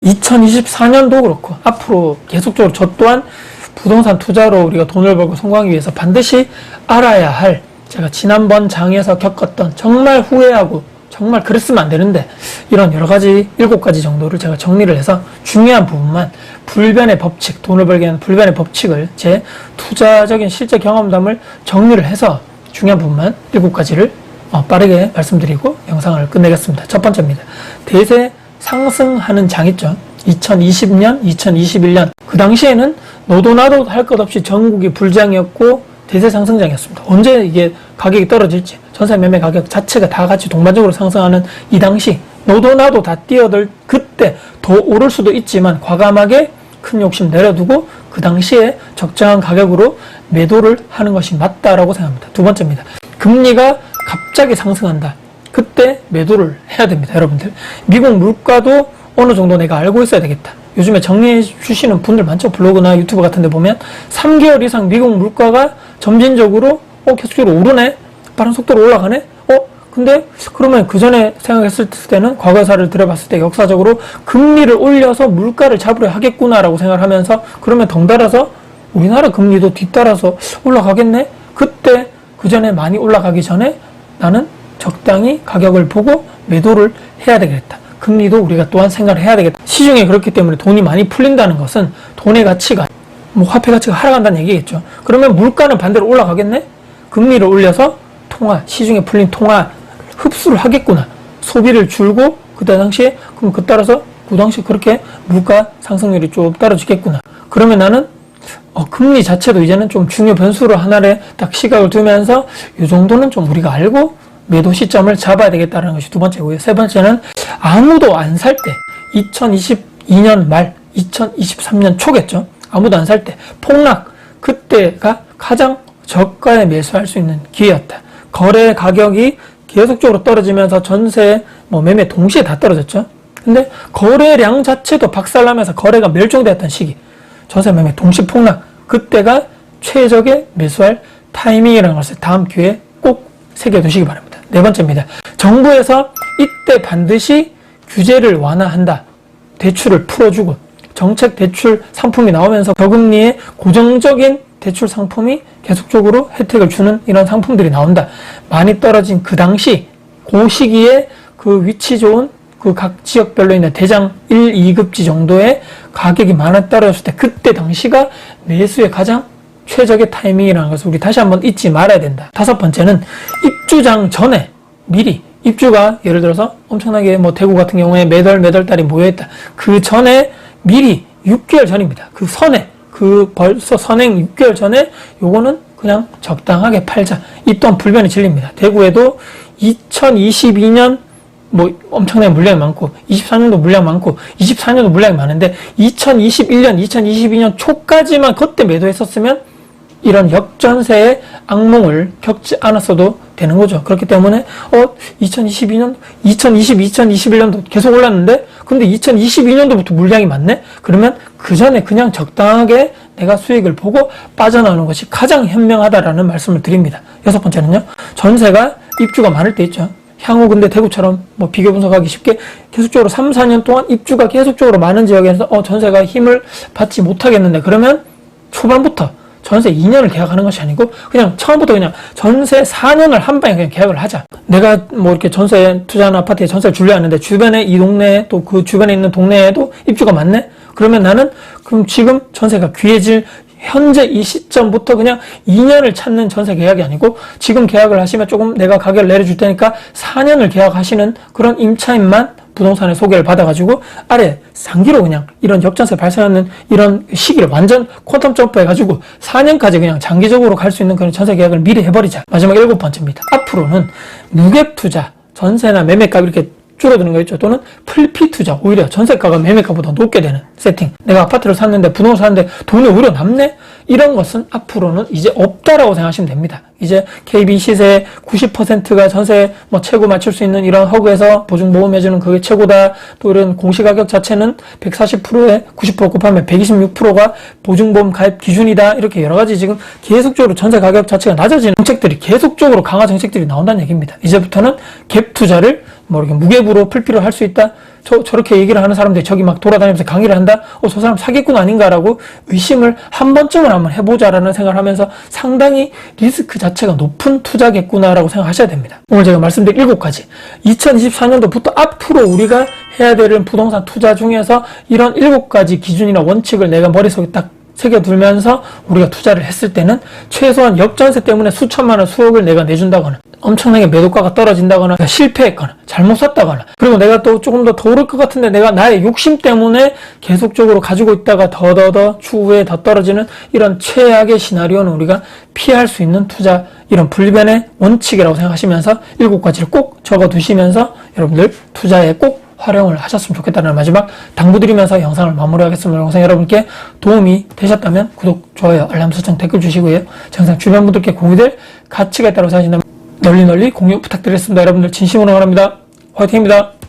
2024년도 그렇고 앞으로 계속적으로 저 또한 부동산 투자로 우리가 돈을 벌고 성공하기 위해서 반드시 알아야 할, 제가 지난번 장에서 겪었던 정말 후회하고 정말 그랬으면 안 되는데 이런 여러 가지 7가지 정도를 제가 정리를 해서 중요한 부분만, 불변의 법칙, 돈을 벌게 하는 불변의 법칙을, 제 투자적인 실제 경험담을 정리를 해서 중요한 부분만 7가지를 빠르게 말씀드리고 영상을 끝내겠습니다. 첫 번째입니다. 대세 상승하는 장 있죠. 2020년, 2021년 그 당시에는 너도 나도 할 것 없이 전국이 불장이었고 대세 상승장이었습니다. 언제 이게 가격이 떨어질지, 전세 매매 가격 자체가 다 같이 동반적으로 상승하는 이 당시, 너도 나도 다 뛰어들 그때 더 오를 수도 있지만 과감하게 큰 욕심 내려두고 그 당시에 적정한 가격으로 매도를 하는 것이 맞다라고 생각합니다. 두 번째입니다. 금리가 갑자기 상승한다. 그때 매도를 해야 됩니다. 여러분들, 미국 물가도 어느 정도 내가 알고 있어야 되겠다. 요즘에 정리해 주시는 분들 많죠. 블로그나 유튜브 같은 데 보면 3개월 이상 미국 물가가 점진적으로 계속적으로 오르네, 빠른 속도로 올라가네. 근데 그러면 그 전에 생각했을 때는 과거사를 들여봤을 때 역사적으로 금리를 올려서 물가를 잡으려 하겠구나라고 생각을 하면서, 그러면 덩달아서 우리나라 금리도 뒤따라서 올라가겠네. 그때 그 전에 많이 올라가기 전에 나는 적당히 가격을 보고 매도를 해야 되겠다. 금리도 우리가 또한 생각을 해야 되겠다. 시중에 그렇기 때문에 돈이 많이 풀린다는 것은 돈의 가치가, 화폐 가치가 하락한다는 얘기겠죠. 그러면 물가는 반대로 올라가겠네? 금리를 올려서 시중에 풀린 통화 흡수를 하겠구나. 소비를 줄고 그 당시에, 그럼 그 따라서 그 당시 그렇게 물가 상승률이 좀 떨어지겠구나. 그러면 나는 금리 자체도 이제는 좀 중요 변수로 하나를 딱 시각을 두면서 이 정도는 좀 우리가 알고 매도 시점을 잡아야 되겠다는 것이 두 번째고요. 세 번째는 아무도 안 살 때, 2022년 말 2023년 초겠죠. 아무도 안 살 때 폭락, 그때가 가장 저가에 매수할 수 있는 기회였다. 거래 가격이 계속적으로 떨어지면서 전세, 매매 동시에 다 떨어졌죠. 근데 거래량 자체도 박살나면서 거래가 멸종되었던 시기, 전세 매매 동시 폭락, 그때가 최적의 매수할 타이밍이라는 것을 다음 기회에 꼭 새겨두시기 바랍니다. 네 번째입니다. 정부에서 이때 반드시 규제를 완화한다. 대출을 풀어주고 정책 대출 상품이 나오면서 저금리의 고정적인 대출 상품이 계속적으로 혜택을 주는 이런 상품들이 나온다. 많이 떨어진 그 당시, 그 시기에 그 위치 좋은 그 각 지역별로 있는 대장 1, 2급지 정도의 가격이 많이 떨어졌을 때, 그때 당시가 매수의 가장 최적의 타이밍이라는 것을 우리 다시 한번 잊지 말아야 된다. 다섯 번째는 입주장 전에 미리, 입주가 예를 들어서 엄청나게 대구 같은 경우에 매달 달이 모여있다. 그 전에 미리 6개월 전입니다. 그 선에, 벌써 선행 6개월 전에 요거는 그냥 적당하게 팔자. 이 또한 불변의 진리입니다. 대구에도 2022년 엄청나게 물량이 많고 23년도 물량 많고 24년도 물량이 많은데 2021년, 2022년 초까지만 그때 매도했었으면 이런 역전세의 악몽을 겪지 않았어도 되는 거죠. 그렇기 때문에 2022년, 2021년도 계속 올랐는데 근데 2022년도부터 물량이 많네? 그러면 그 전에 그냥 적당하게 내가 수익을 보고 빠져나오는 것이 가장 현명하다라는 말씀을 드립니다. 여섯 번째는요. 전세가 입주가 많을 때 있죠. 향후 근데 대구처럼 비교 분석하기 쉽게 계속적으로 3, 4년 동안 입주가 계속적으로 많은 지역에서 전세가 힘을 받지 못하겠는데, 그러면 초반부터 전세 2년을 계약하는 것이 아니고 그냥 처음부터 그냥 전세 4년을 한 방에 그냥 계약을 하자. 내가 이렇게 전세 투자하는 아파트에 전세를 주려 하는데 주변에 이 동네에 또 그 주변에 있는 동네에도 입주가 많네? 그러면 나는 그럼 지금 전세가 귀해질 현재 이 시점부터 그냥 2년을 찾는 전세 계약이 아니고 지금 계약을 하시면 조금 내가 가격을 내려줄 테니까 4년을 계약하시는 그런 임차인만 부동산에 소개를 받아가지고 아래 상기로 그냥 이런 역전세 발생하는 이런 시기를 완전 퀀텀 점프 해가지고 4년까지 그냥 장기적으로 갈 수 있는 그런 전세 계약을 미리 해버리자. 마지막 7번째입니다. 앞으로는 무갭 투자, 전세나 매매값 이렇게 줄어드는 거 있죠. 또는 풀피 투자, 오히려 전세가가 매매가보다 높게 되는 세팅. 내가 아파트를 샀는데 부동산 샀는데 돈이 오히려 남네? 이런 것은 앞으로는 이제 없다라고 생각하시면 됩니다. 이제 KB 시세 90%가 전세 최고 맞출 수 있는 이런 허그에서 보증보험해주는 그게 최고다. 또 이런 공시가격 자체는 140%에 90% 곱하면 126%가 보증보험 가입 기준이다. 이렇게 여러 가지 지금 계속적으로 전세 가격 자체가 낮아지는 정책들이 계속적으로 강화 정책들이 나온다는 얘기입니다. 이제부터는 갭 투자를 뭐 이렇게 무계부로 풀피로 할 수 있다. 저렇게 얘기를 하는 사람들이 저기 막 돌아다니면서 강의를 한다. 저 사람 사기꾼 아닌가라고 의심을 한 번쯤은 한번 해보자라는 생각을 하면서 상당히 리스크 자체가 높은 투자겠구나라고 생각하셔야 됩니다. 오늘 제가 말씀드린 7가지 2024년도부터 앞으로 우리가 해야 되는 부동산 투자 중에서 이런 7가지 기준이나 원칙을 내가 머릿속에 딱 새겨두면서 우리가 투자를 했을 때는 최소한 역전세 때문에 수천만 원, 수억을 내가 내준다거나 엄청나게 매도가가 떨어진다거나 실패했거나 잘못 샀다거나 그리고 내가 또 조금 더 오를 것 같은데 내가 나의 욕심 때문에 계속적으로 가지고 있다가 더 추후에 더 떨어지는 이런 최악의 시나리오는 우리가 피할 수 있는 투자 이런 불변의 원칙이라고 생각하시면서 7가지를 꼭 적어두시면서 여러분들 투자에 꼭 활용을 하셨으면 좋겠다는 마지막 당부드리면서 영상을 마무리하겠습니다. 영상 여러분께 도움이 되셨다면 구독, 좋아요, 알람 설정, 댓글 주시고요. 영상 주변 분들께 공유될 가치가 있다고 생각하신다면 널리 공유 부탁드리겠습니다. 여러분들 진심으로 응원합니다. 화이팅입니다.